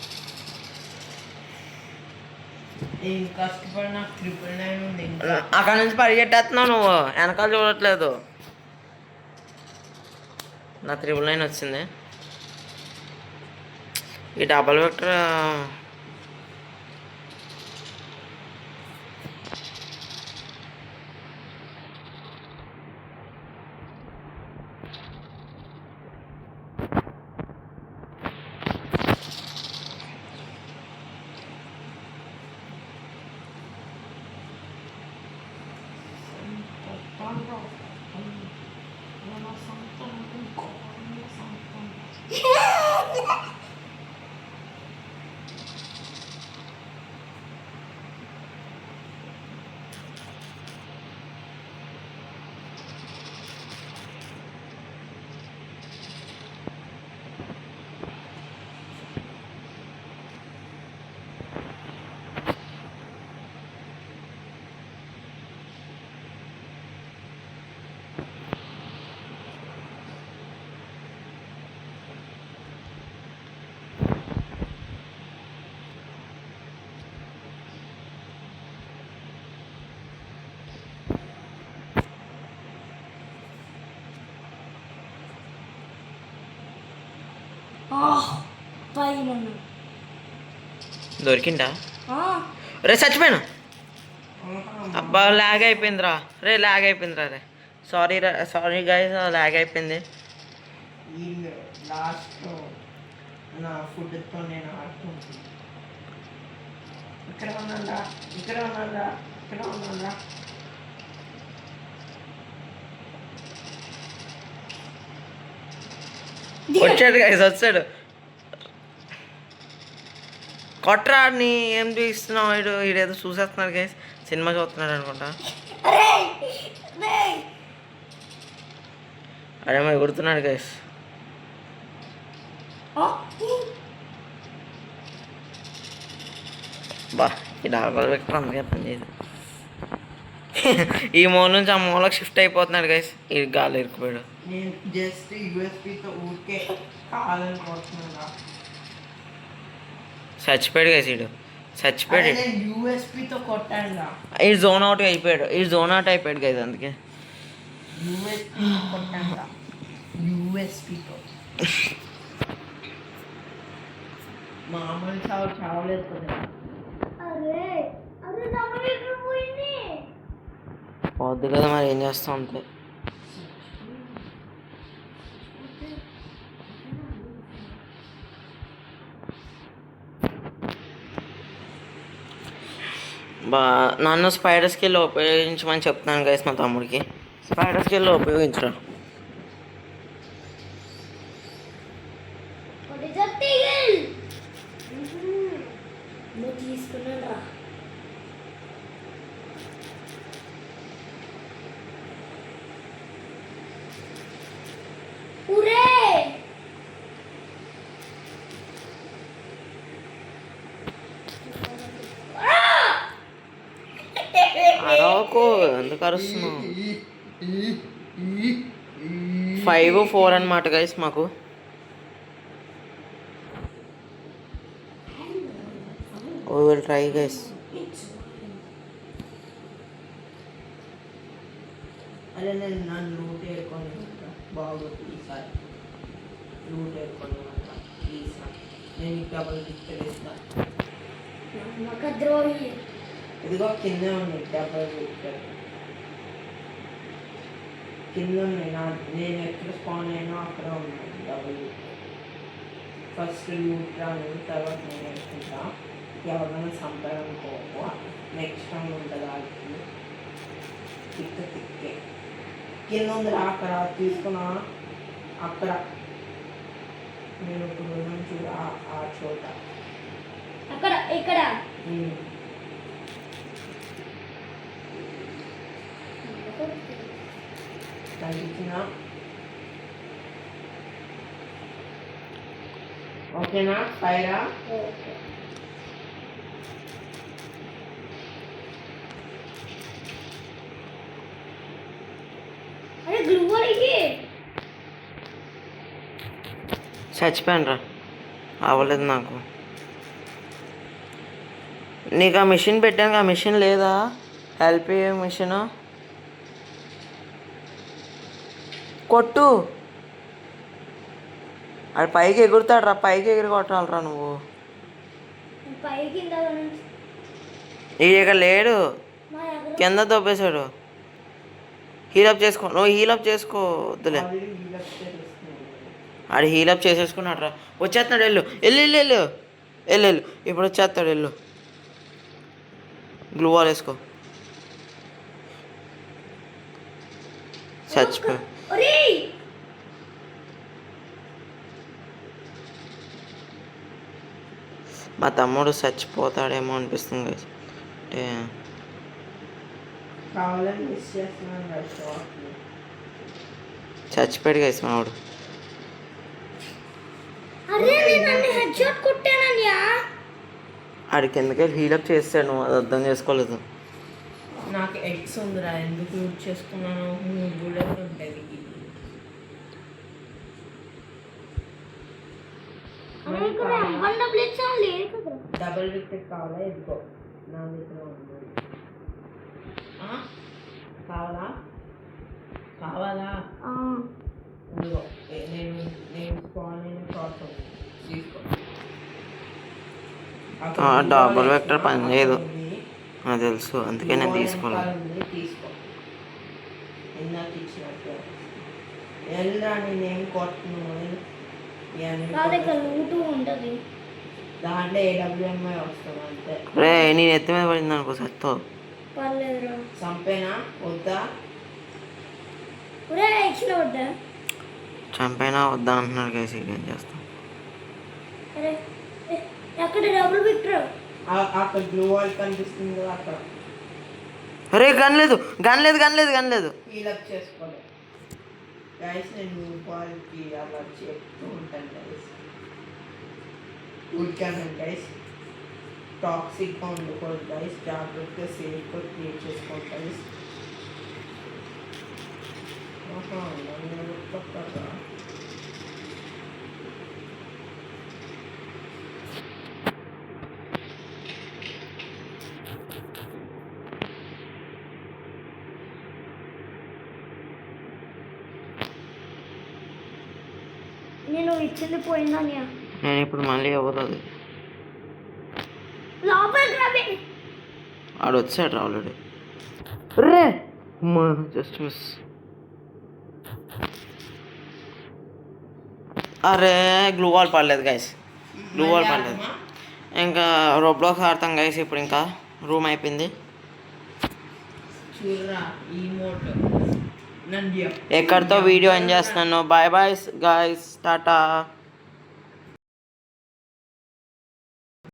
నేను కష్టపడి నాకు 999 ఉంది ఇంకా. అక్కడ నుంచి పరిగెట్టేస్తున్నావు నువ్వు, వెనకాల చూడట్లేదు. నా 999 వచ్చింది. ఈ డబల్ వెక్టర్ పైన దొరికిందా? రే చచ్చిపోయాను. అబ్బా లాగ్ అయిపోయిందిరా రే, లాగ్ అయిపోయిందిరా రే. సారీ గైస్, లాగ్ అయిపోయింది. వీళ్ళు లాస్ట్లో నా ఫుడ్తో నేను ఆడుతుంది. ఇక్కడ ఉన్నాడా, ఇక్కడ ఉన్నాడా, ఇక్కడ ఉన్నాడా. వచ్చాడు గైస్, వచ్చాడు. కొట్రాడిని ఏం చూస్తున్నావు? వీడేదో చూసేస్తున్నాడు గైస్, సినిమా చూస్తున్నాడు అనుకుంటా. అడేమో ఎగురుతున్నాడు గైస్. బా ఈ డాబల్ వెక్టర్ అందుకే పనిచేయదు. ఈ మూల నుంచి ఆ మూలకు షిఫ్ట్ అయిపోతున్నాడు గైస్. ఈ గాలి ఇరుక్కుపోయాడు. నేను జస్ట్ యూఎస్పీతో ఊరికే కావాలని కోరుతున్నాను. చచ్చిపోయాడు గైస్, వీడు చచ్చిపోయాడు. నేను యూఎస్పీతో కొట్టాను. ఈ జోన్ అవుట్ అయిపోయాడు, ఈ జోన్ అవుట్ అయిపోయాడు గైస్, అందుకే యూఎస్పీతో కొట్టాను. యూఎస్పీతో మామూలు చావలేదు కదా. పోద్దు కదా, మరి ఏం చేస్తాం అంతే. నన్ను స్పైడర్ స్కిల్ ఉపయోగించమని చెప్తున్నాను గైస్ మా తమ్ముడికి. స్పైడర్ స్కిల్ ఉపయోగించరా. తీసుకున్నాను రా. అరవకు, ఎందుకు అరుస్తున్నావు? 5-4 అన్నమాట గైస్ మాకు. We will try guys. అరే నేను నన్ను లూట్ వేసుకొని బాగుంది ఈసారి. లూట్ వేసుకొని ఈసారి నేను డబల్ గిఫ్ట్ ఇస్తాను. ద్రోహి ఇదిగో కింద ఉన్నాయి డబల్ గిఫ్ట్. కింద ఉన్నాయి. నేను ఎక్కడ స్పాన్ అయినా అక్కడ ఉన్నాయి డబల్ గిఫ్ట్. ఫస్ట్ లూట్ రాను, తర్వాత నేను వేసుకుంటా. ఎవరైనా సంపాదనుకో నెక్స్ట్ టైం ఉంటుంది వాళ్ళకి. తిక్కే కింద ఉంది అక్కడ తీసుకున్నా. అక్కడ నేను ఇప్పుడు చూడ ఆ చోట అక్కడ ఇక్కడ కనిపించిన. ఓకేనా? ఫైరా చచ్చిపోయాను రా, అవ్వలేదు నాకు. నీకు ఆ మిషన్ పెట్టాను, ఆ మిషన్ లేదా? హెల్ప్ మిషన్ కొట్టు. అది పైకి ఎగురుతాడు రా, పైకి ఎగిరి కొట్టాలరా నువ్వు. పైకి కింద నుంచి ఈ ఇక్కడ లేడు, మా దగ్గర కింద దొబ్బేశాడు. హీలప్ చేసుకో, నువ్వు హీలప్ చేసుకో, వద్దులే. ఆల్రెడీ వీళ్ళకి చేస్తున్నాను. ఆడు హీలప్ చేసేసుకున్నాడు రా, వచ్చేస్తున్నాడు. వెళ్ళు వెళ్ళు వెళ్ళు వెళ్ళు వెళ్ళు వెళ్ళు, ఇప్పుడు వచ్చేస్తాడు. వెళ్ళు, గ్లూ వాల్ వేసుకో. చచ్చిపో. ఒరేయ్ మా తమ్ముడు చచ్చిపోతాడేమో అనిపిస్తుంది guys. అంటే కావాలని మిస్ చేస్తున్నాను కదా షార్ట్ని. చచ్చిపోయాడు గైస్ మావాడు. అరే నేను నన్ను హెడ్ షాట్ కొట్టానయ్యా. ఆడికి ఎందుకంటే హీలప్ చేస్తాడు, నువ్వు అది అర్థం చేసుకోలేదు. నాకు ఎగ్స్ ఉందిరా, ఎందుకు యూజ్ చేసుకున్నాను? 3 బుల్లెట్లు ఉంటుంది. అరే ఇక్కడ వన్ బ్లేడ్స్ లేదు కదా. డబుల్ వికెట్ కావాలా? ఎదుకో నా దగ్గర ఉంది. కావాలా? కావాలా? ఇదిగో నేను నేను స్పాన్ అయిన షార్ట్ ఉంది, తీసుకో. డబుల్ వెక్టర్ పని చేయదు నాకు తెలుసు, అందుకే నేను తీసుకోలేదు. తీసుకో, ఇందాక ఇచ్చినట్టు. వెళ్ళరా, నేనేం కొట్టును. నా దగ్గర లూటు ఉంటుంది. దాంట్లో AWMI వస్తుంది అంతే. రే నేను ఎత్తి మీద పడింది అనుకో సత్తో. పర్లేదురా. చంపేనా వద్దా? ఒరే ఎక్స్లో వద్దా? చంపైనా వద్దా అంటున్నాడు గైస్, ఏం చేస్తాం. అరే ఎక్కడ డబుల్ విక్టర్? అక్కడ బ్లూ వాల్ కనిపిస్తుంది కదా, అక్కడ. అరే గన్ లేదు గన్ లేదు గన్ లేదు గన్ లేదు. ఫీలప్ చేసుకోలేదు గైస్. నేను బాల్కి అలా చెప్తూ ఉంటాను గైస్. ఉడికాను గైస్. టాక్సిక్గా ఉండకూడదు గైస్, జాగ్రత్తగా సేఫ్గా క్రియేట్ చేసుకోండి గైస్. నన్ను పక్కగా నేను ఇచ్చింది పోయిందనియా. నేను ఇప్పుడు మళ్ళీ ఇవ్వదు. లోపలికి రాబే. ఆడు వచ్చాడు ఆల్రెడీ. రే జస్ట్ మిస్. అరే గ్లూ వాల్ పడలేదు గైస్, గ్లూ వాల్ పడలేదు. ఇంకా రోబ్లాక్స్ ఆడతాం గైస్. ఇప్పుడు ఇంకా రూమ్ అయిపోయింది. చూడరా ఈ మోట్ నంద్య. ఎక్కడితో వీడియో ఎండ్ చేస్తున్నాను. Bye bye guys, Tata.